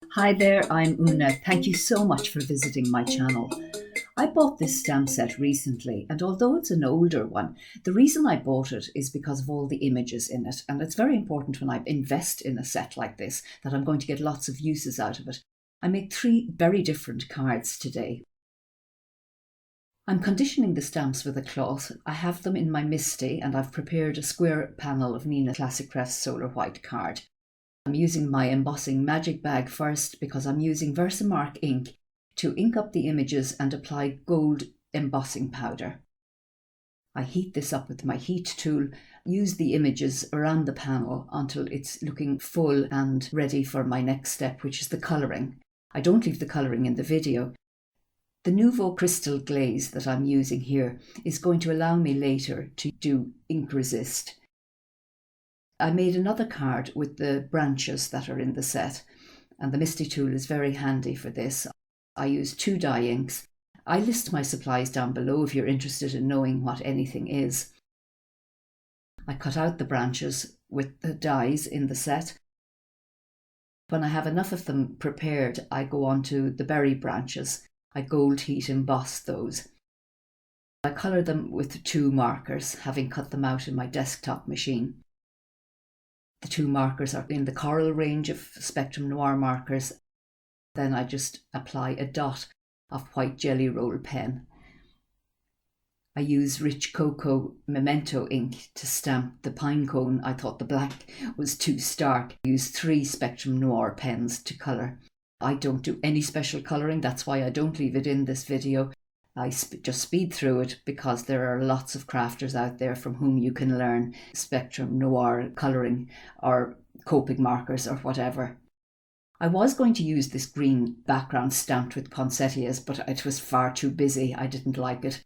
Hi there, I'm Una. Thank you so much for visiting my channel. I bought this stamp set recently, and although it's an older one, the reason I bought it is because of all the images in it. And it's very important when I invest in a set like this that I'm going to get lots of uses out of it. I made 3 very different cards today. I'm conditioning the stamps with a cloth. I have them in my MISTI, and I've prepared a square panel of Nina Classic Crest Solar White card. I'm using my embossing magic bag first because I'm using Versamark ink to ink up the images and apply gold embossing powder. I heat this up with my heat tool, use the images around the panel until it's looking full and ready for my next step, which is the colouring. I don't leave the colouring in the video. The Nuvo crystal glaze that I'm using here is going to allow me later to do ink resist. I made another card with the branches that are in the set, and the MISTI tool is very handy for this. I use 2 dye inks. I list my supplies down below if you're interested in knowing what anything is. I cut out the branches with the dyes in the set. When I have enough of them prepared, I go on to the berry branches. I gold heat emboss those. I colour them with 2 markers, having cut them out in my desktop machine. The 2 markers are in the coral range of Spectrum Noir markers. Then I just apply a dot of white jelly roll pen. I use rich cocoa Memento ink to stamp the pine cone. I thought the black was too stark. I use 3 Spectrum Noir pens to colour. I don't do any special colouring, that's why I don't leave it in this video. I just speed through it because there are lots of crafters out there from whom you can learn Spectrum Noir colouring or Copic markers or whatever. I was going to use this green background stamped with poinsettias, but it was far too busy. I didn't like it.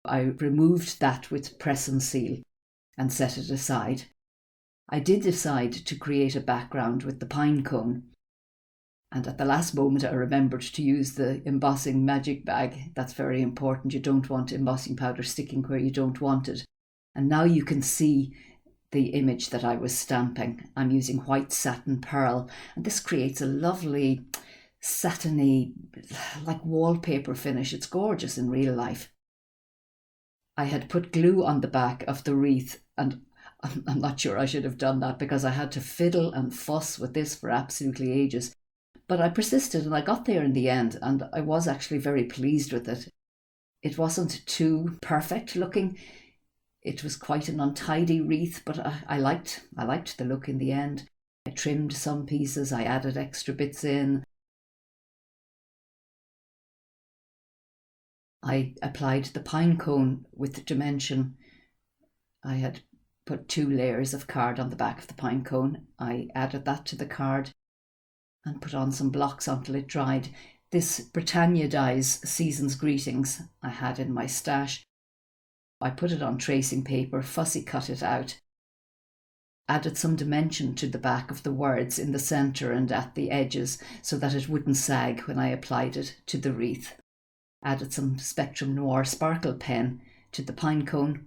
I removed that with press and seal and set it aside. I did decide to create a background with the pine cone. And at the last moment, I remembered to use the embossing magic bag. That's very important. You don't want embossing powder sticking where you don't want it. And now you can see the image that I was stamping. I'm using white satin pearl, and this creates a lovely satiny, like wallpaper finish. It's gorgeous in real life. I had put glue on the back of the wreath, and I'm not sure I should have done that because I had to fiddle and fuss with this for absolutely ages. But I persisted and I got there in the end, and I was actually very pleased with it. It wasn't too perfect looking. It was quite an untidy wreath, but I liked the look in the end. I trimmed some pieces, I added extra bits in. I applied the pine cone with dimension. I had put 2 layers of card on the back of the pine cone. I added that to the card and put on some blocks until it dried. This Britannia dies Season's Greetings I had in my stash. I put it on tracing paper, fussy cut it out, added some dimension to the back of the words in the centre and at the edges so that it wouldn't sag when I applied it to the wreath. Added some Spectrum Noir sparkle pen to the pine cone.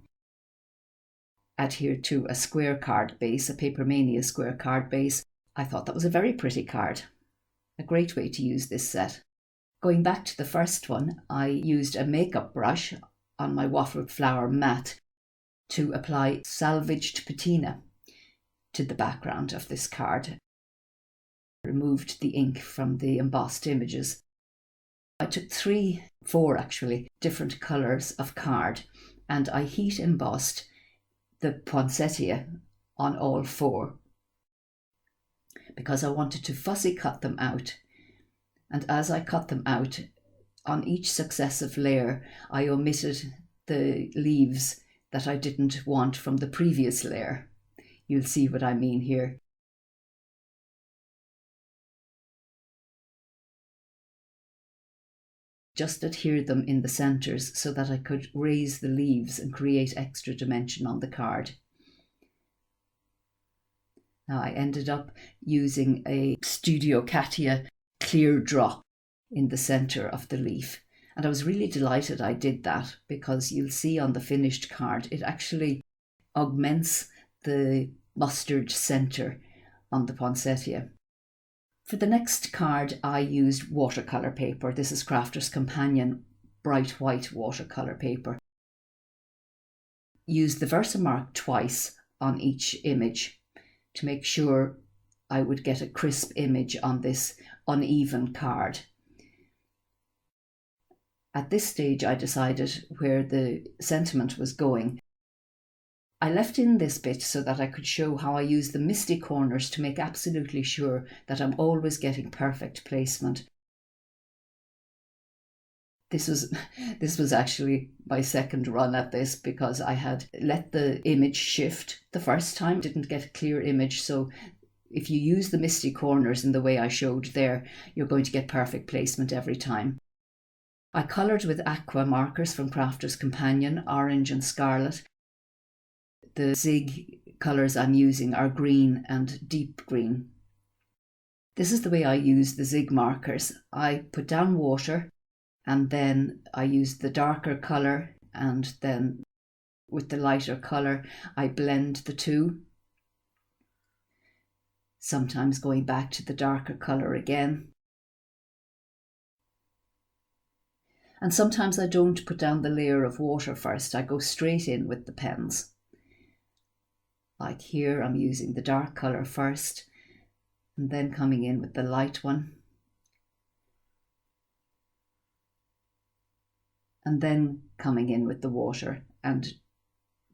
Adhered to a square card base, a Papermania square card base. I thought that was a very pretty card. A great way to use this set. Going back to the first one, I used a makeup brush on my waffle flower mat to apply Salvaged Patina to the background of this card. Removed the ink from the embossed images. I took 4 actually, different colours of card, and I heat embossed the poinsettia on all 4. Because I wanted to fussy cut them out. And as I cut them out, on each successive layer, I omitted the leaves that I didn't want from the previous layer. You'll see what I mean here. Just adhere them in the centres so that I could raise the leaves and create extra dimension on the card. Now I ended up using a Studio Katia clear drop in the centre of the leaf. And I was really delighted I did that because you'll see on the finished card, it actually augments the mustard centre on the poinsettia. For the next card, I used watercolour paper. This is Crafter's Companion bright white watercolour paper. Used the Versamark twice on each image to make sure I would get a crisp image on this uneven card. At this stage, I decided where the sentiment was going. I left in this bit so that I could show how I use the misty corners to make absolutely sure that I'm always getting perfect placement. This was actually my second run at this, because I had let the image shift the first time, didn't get a clear image. So if you use the misty corners in the way I showed there, you're going to get perfect placement every time. I coloured with Aqua markers from Crafter's Companion, orange and scarlet. The Zig colours I'm using are green and deep green. This is the way I use the Zig markers. I put down water, and then I use the darker colour, and then with the lighter colour I blend the two, sometimes going back to the darker colour again. And sometimes I don't put down the layer of water first, I go straight in with the pens. Like here, I'm using the dark colour first, and then coming in with the light one. And then coming in with the water and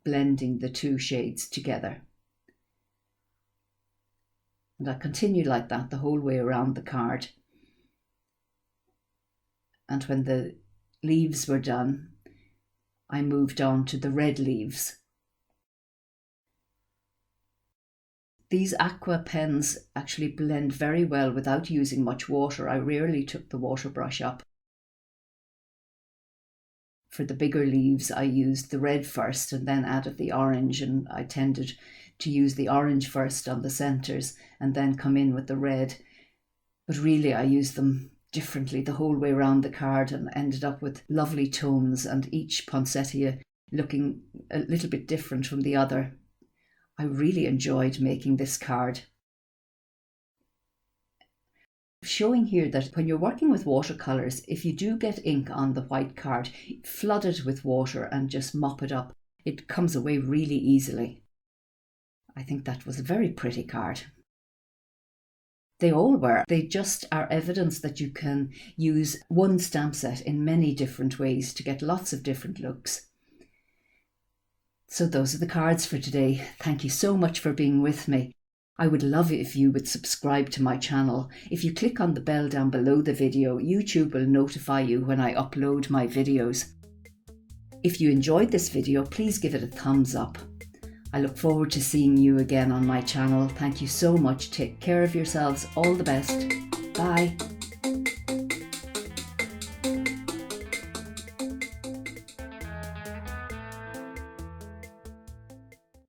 blending the two shades together. And I continue like that the whole way around the card. And when the leaves were done, I moved on to the red leaves. These Aqua pens actually blend very well without using much water. I rarely took the water brush up. For the bigger leaves, I used the red first and then added the orange, and I tended to use the orange first on the centres and then come in with the red. But really I used them differently the whole way around the card and ended up with lovely tones, and each poinsettia looking a little bit different from the other. I really enjoyed making this card. Showing here that when you're working with watercolours, if you do get ink on the white card, flood it with water and just mop it up. It comes away really easily. I think that was a very pretty card. They all were. They just are evidence that you can use one stamp set in many different ways to get lots of different looks. So those are the cards for today. Thank you so much for being with me. I would love it if you would subscribe to my channel. If you click on the bell down below the video, YouTube will notify you when I upload my videos. If you enjoyed this video, please give it a thumbs up. I look forward to seeing you again on my channel. Thank you so much. Take care of yourselves. All the best. Bye.